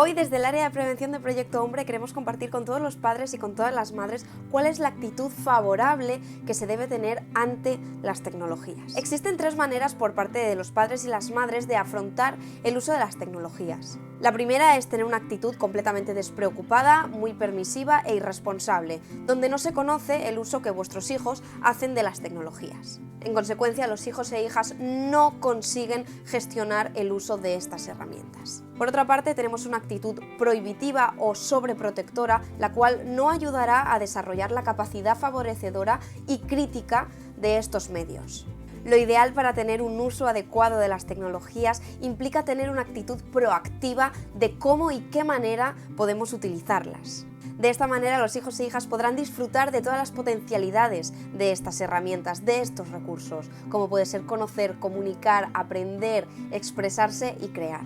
Hoy desde el área de prevención de Proyecto Hombre queremos compartir con todos los padres y con todas las madres cuál es la actitud favorable que se debe tener ante las tecnologías. Existen tres maneras por parte de los padres y las madres de afrontar el uso de las tecnologías. La primera es tener una actitud completamente despreocupada, muy permisiva e irresponsable, donde no se conoce el uso que vuestros hijos hacen de las tecnologías. En consecuencia, los hijos e hijas no consiguen gestionar el uso de estas herramientas. Por otra parte, tenemos una actitud prohibitiva o sobreprotectora, la cual no ayudará a desarrollar la capacidad favorecedora y crítica de estos medios. Lo ideal para tener un uso adecuado de las tecnologías implica tener una actitud proactiva de cómo y qué manera podemos utilizarlas. De esta manera los hijos e hijas podrán disfrutar de todas las potencialidades de estas herramientas, de estos recursos, como puede ser conocer, comunicar, aprender, expresarse y crear.